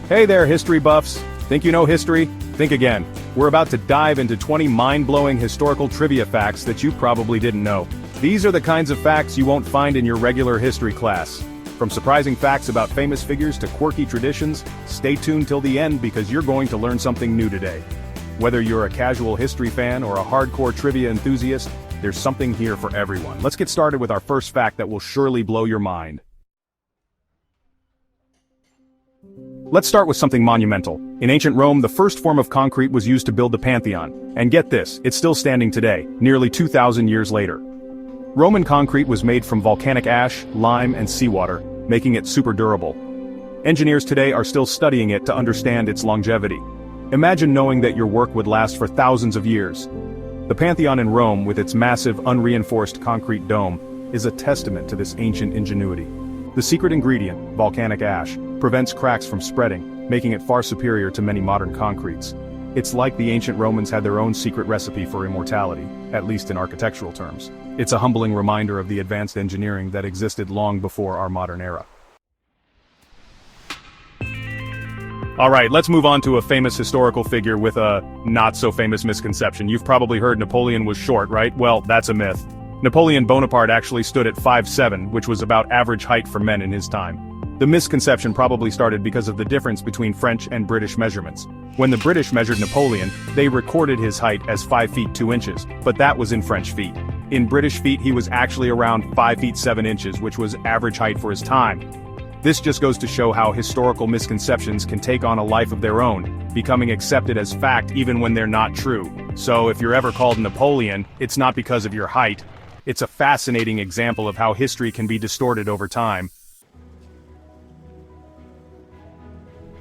Hey there, history buffs. Think you know history? Think again. We're about to dive into 20 mind-blowing historical trivia facts that you probably didn't know. These are the kinds of facts you won't find in your regular history class. From surprising facts about famous figures to quirky traditions, stay tuned till the end because you're going to learn something new today. Whether you're a casual history fan or a hardcore trivia enthusiast, there's something here for everyone. Let's get started with our first fact that will surely blow your mind. Let's start with something monumental. In ancient Rome, the first form of concrete was used to build the Pantheon. And get this, it's still standing today, nearly 2,000 years later. Roman concrete was made from volcanic ash, lime, and seawater, making it super durable. Engineers today are still studying it to understand its longevity. Imagine knowing that your work would last for thousands of years. The Pantheon in Rome, with its massive, unreinforced concrete dome, is a testament to this ancient ingenuity. The secret ingredient, volcanic ash, prevents cracks from spreading, making it far superior to many modern concretes. It's like the ancient Romans had their own secret recipe for immortality, at least in architectural terms. It's a humbling reminder of the advanced engineering that existed long before our modern era. Alright, let's move on to a famous historical figure with a not-so-famous misconception. You've probably heard Napoleon was short, right? Well, that's a myth. Napoleon Bonaparte actually stood at 5'7", which was about average height for men in his time. The misconception probably started because of the difference between French and British measurements. When the British measured Napoleon, they recorded his height as 5 feet 2 inches, but that was in French feet. In British feet he was actually around 5 feet 7 inches, which was average height for his time. This just goes to show how historical misconceptions can take on a life of their own, becoming accepted as fact even when they're not true. So if you're ever called Napoleon, it's not because of your height. It's a fascinating example of how history can be distorted over time.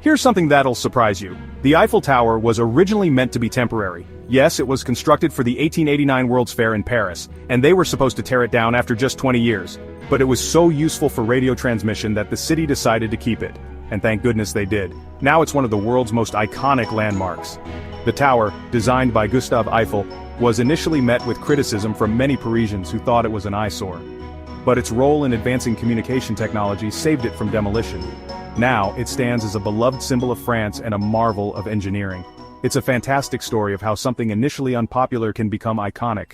Here's something that'll surprise you. The Eiffel Tower was originally meant to be temporary. Yes, it was constructed for the 1889 World's Fair in Paris, and they were supposed to tear it down after just 20 years. But it was so useful for radio transmission that the city decided to keep it. And thank goodness they did. Now it's one of the world's most iconic landmarks. The tower, designed by Gustave Eiffel, was initially met with criticism from many Parisians who thought it was an eyesore. But its role in advancing communication technology saved it from demolition. Now, it stands as a beloved symbol of France and a marvel of engineering. It's a fantastic story of how something initially unpopular can become iconic.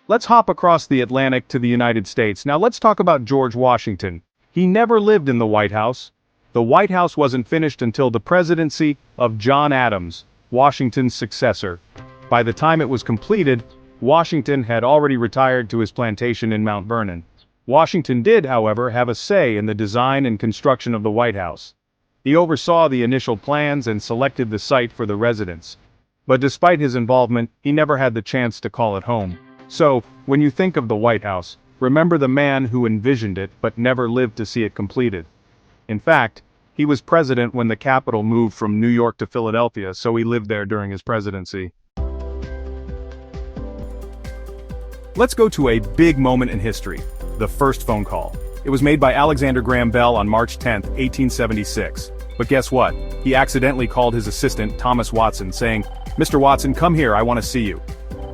Let's hop across the Atlantic to the United States. Now let's talk about George Washington. He never lived in the White House. The White House wasn't finished until the presidency of John Adams, Washington's successor. By the time it was completed, Washington had already retired to his plantation in Mount Vernon. Washington did, however, have a say in the design and construction of the White House. He oversaw the initial plans and selected the site for the residence. But despite his involvement, he never had the chance to call it home. So, when you think of the White House, remember the man who envisioned it but never lived to see it completed. In fact, he was president when the capital moved from New York to Philadelphia, so he lived there during his presidency. Let's go to a big moment in history. The first phone call. It was made by Alexander Graham Bell on March 10, 1876. But guess what? He accidentally called his assistant, Thomas Watson, saying, "Mr. Watson, come here, I want to see you."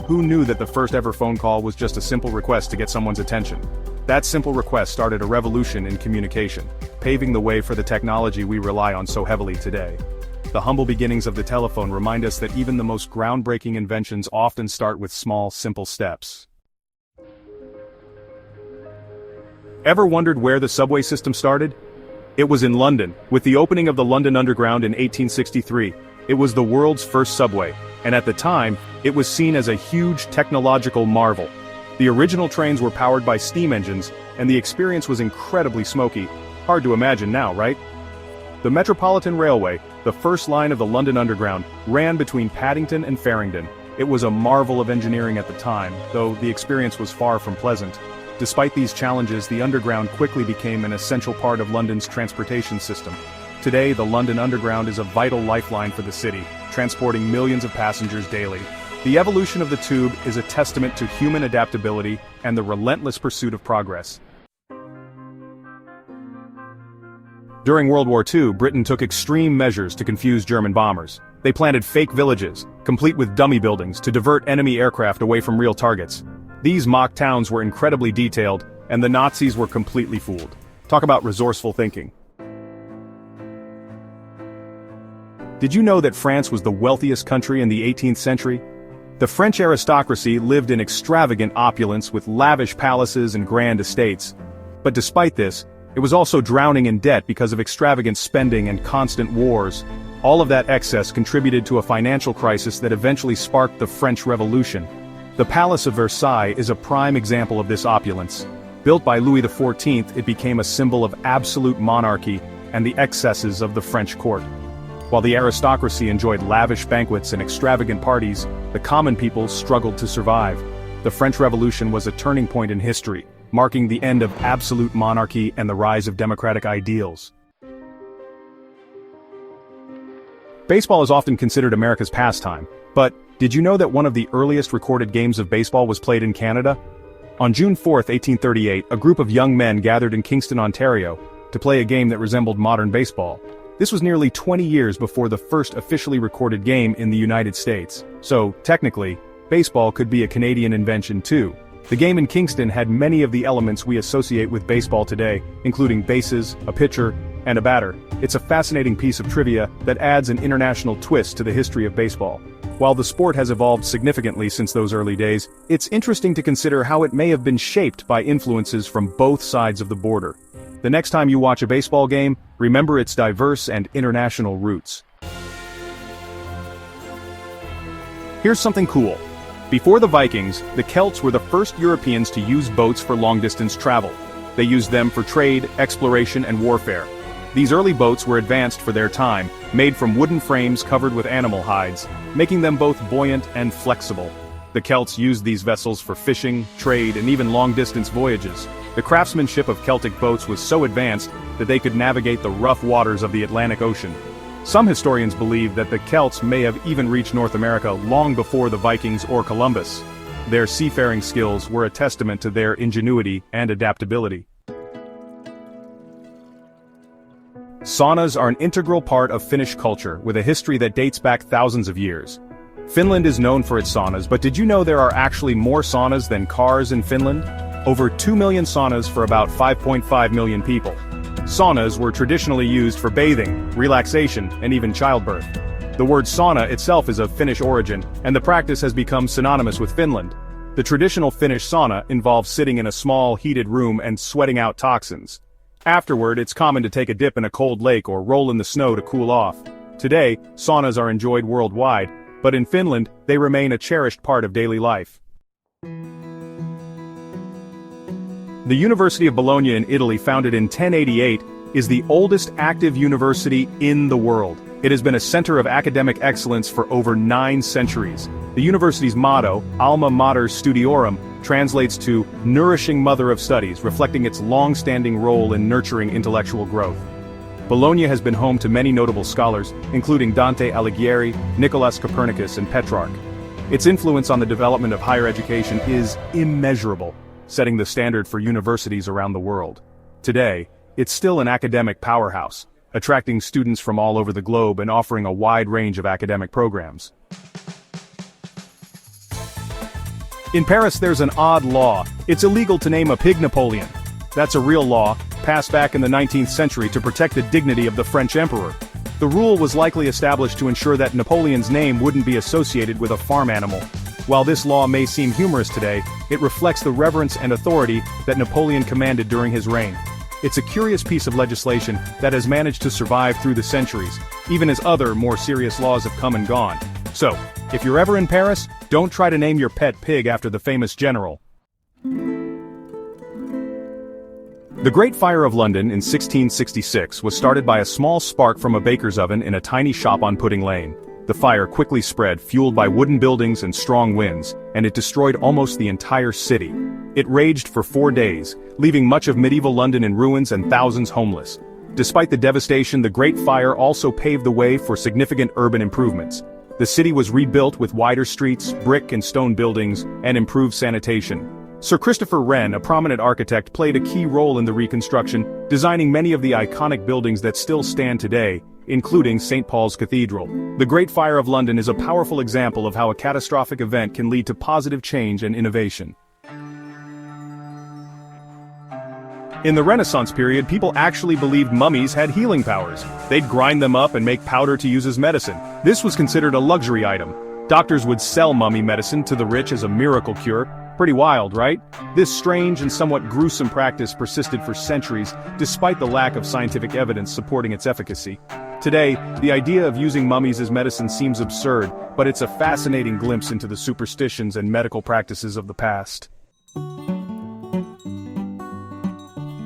Who knew that the first ever phone call was just a simple request to get someone's attention? That simple request started a revolution in communication, paving the way for the technology we rely on so heavily today. The humble beginnings of the telephone remind us that even the most groundbreaking inventions often start with small, simple steps. Ever wondered where the subway system started? It was in London, with the opening of the London Underground in 1863. It was the world's first subway, and at the time, it was seen as a huge technological marvel. The original trains were powered by steam engines, and the experience was incredibly smoky. Hard to imagine now, right? The Metropolitan Railway, the first line of the London Underground, ran between Paddington and Farringdon. It was a marvel of engineering at the time, though the experience was far from pleasant. Despite these challenges, the Underground quickly became an essential part of London's transportation system. Today, the London Underground is a vital lifeline for the city, transporting millions of passengers daily. The evolution of the tube is a testament to human adaptability and the relentless pursuit of progress. During World War II, Britain took extreme measures to confuse German bombers. They planted fake villages, complete with dummy buildings, to divert enemy aircraft away from real targets. These mock towns were incredibly detailed, and the Nazis were completely fooled. Talk about resourceful thinking. Did you know that France was the wealthiest country in the 18th century? The French aristocracy lived in extravagant opulence with lavish palaces and grand estates. But despite this, it was also drowning in debt because of extravagant spending and constant wars. All of that excess contributed to a financial crisis that eventually sparked the French Revolution. The Palace of Versailles is a prime example of this opulence. Built by Louis XIV, it became a symbol of absolute monarchy and the excesses of the French court. While the aristocracy enjoyed lavish banquets and extravagant parties, the common people struggled to survive. The French Revolution was a turning point in history, marking the end of absolute monarchy and the rise of democratic ideals. Baseball is often considered America's pastime, but did you know that one of the earliest recorded games of baseball was played in Canada? On June 4, 1838, a group of young men gathered in Kingston, Ontario, to play a game that resembled modern baseball. This was nearly 20 years before the first officially recorded game in the United States. So, technically, baseball could be a Canadian invention too. The game in Kingston had many of the elements we associate with baseball today, including bases, a pitcher, and a batter. It's a fascinating piece of trivia that adds an international twist to the history of baseball. While the sport has evolved significantly since those early days, it's interesting to consider how it may have been shaped by influences from both sides of the border. The next time you watch a baseball game, remember its diverse and international roots. Here's something cool. Before the Vikings, the Celts were the first Europeans to use boats for long-distance travel. They used them for trade, exploration, and warfare. These early boats were advanced for their time, made from wooden frames covered with animal hides, making them both buoyant and flexible. The Celts used these vessels for fishing, trade, and even long-distance voyages. The craftsmanship of Celtic boats was so advanced that they could navigate the rough waters of the Atlantic Ocean. Some historians believe that the Celts may have even reached North America long before the Vikings or Columbus. Their seafaring skills were a testament to their ingenuity and adaptability. Saunas are an integral part of Finnish culture, with a history that dates back thousands of years. Finland is known for its saunas, but did you know there are actually more saunas than cars in Finland? Over 2 million saunas for about 5.5 million people. Saunas were traditionally used for bathing, relaxation, and even childbirth. The word sauna itself is of Finnish origin, and the practice has become synonymous with Finland. The traditional Finnish sauna involves sitting in a small, heated room and sweating out toxins. Afterward, it's common to take a dip in a cold lake or roll in the snow to cool off. Today, saunas are enjoyed worldwide, but in Finland, they remain a cherished part of daily life. The University of Bologna in Italy, founded in 1088, is the oldest active university in the world. It has been a center of academic excellence for over 9 centuries. The university's motto, Alma Mater Studiorum, translates to nourishing mother of studies, reflecting its long-standing role in nurturing intellectual growth. Bologna has been home to many notable scholars, including Dante Alighieri, Nicolaus Copernicus, and Petrarch. Its influence on the development of higher education is immeasurable, setting the standard for universities around the world. Today, it's still an academic powerhouse, attracting students from all over the globe and offering a wide range of academic programs. In Paris, there's an odd law. It's illegal to name a pig Napoleon. That's a real law, passed back in the 19th century to protect the dignity of the French emperor. The rule was likely established to ensure that Napoleon's name wouldn't be associated with a farm animal. While this law may seem humorous today, it reflects the reverence and authority that Napoleon commanded during his reign. It's a curious piece of legislation that has managed to survive through the centuries, even as other, more serious laws have come and gone. So, if you're ever in Paris, don't try to name your pet pig after the famous general. The Great Fire of London in 1666 was started by a small spark from a baker's oven in a tiny shop on Pudding Lane. The fire quickly spread, fueled by wooden buildings and strong winds, and it destroyed almost the entire city. It raged for 4 days, leaving much of medieval London in ruins and thousands homeless. Despite the devastation, the Great Fire also paved the way for significant urban improvements. The city was rebuilt with wider streets, brick and stone buildings, and improved sanitation. Sir Christopher Wren, a prominent architect, played a key role in the reconstruction, designing many of the iconic buildings that still stand today, including St. Paul's Cathedral. The Great Fire of London is a powerful example of how a catastrophic event can lead to positive change and innovation. In the Renaissance period, people actually believed mummies had healing powers. They'd grind them up and make powder to use as medicine. This was considered a luxury item. Doctors would sell mummy medicine to the rich as a miracle cure. Pretty wild, right? This strange and somewhat gruesome practice persisted for centuries, despite the lack of scientific evidence supporting its efficacy. Today, the idea of using mummies as medicine seems absurd, but it's a fascinating glimpse into the superstitions and medical practices of the past.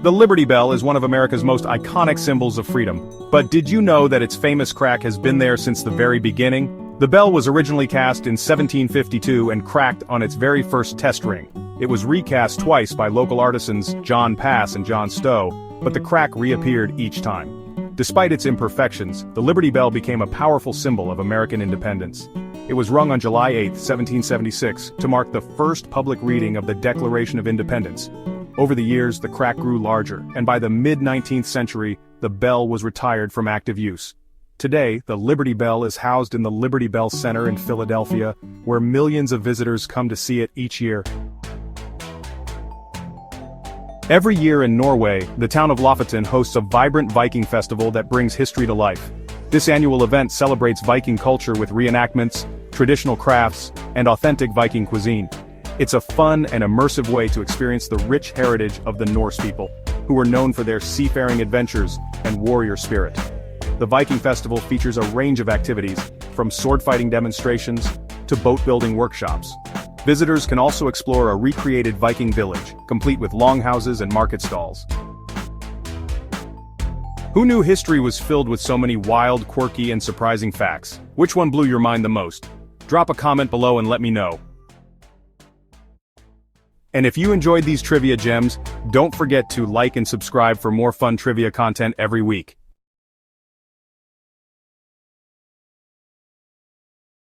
The Liberty Bell is one of America's most iconic symbols of freedom. But did you know that its famous crack has been there since the very beginning? The bell was originally cast in 1752 and cracked on its very first test ring. It was recast twice by local artisans John Pass and John Stowe, but the crack reappeared each time. Despite its imperfections, the Liberty Bell became a powerful symbol of American independence. It was rung on July 8, 1776, to mark the first public reading of the Declaration of Independence. Over the years, the crack grew larger, and by the mid-19th century, the bell was retired from active use. Today, the Liberty Bell is housed in the Liberty Bell Center in Philadelphia, where millions of visitors come to see it each year. Every year in Norway, the town of Lofoten hosts a vibrant Viking festival that brings history to life. This annual event celebrates Viking culture with reenactments, traditional crafts, and authentic Viking cuisine. It's a fun and immersive way to experience the rich heritage of the Norse people, who were known for their seafaring adventures and warrior spirit. The Viking Festival features a range of activities, from sword-fighting demonstrations to boat-building workshops. Visitors can also explore a recreated Viking village, complete with longhouses and market stalls. Who knew history was filled with so many wild, quirky, and surprising facts? Which one blew your mind the most? Drop a comment below and let me know. And if you enjoyed these trivia gems, don't forget to like and subscribe for more fun trivia content every week.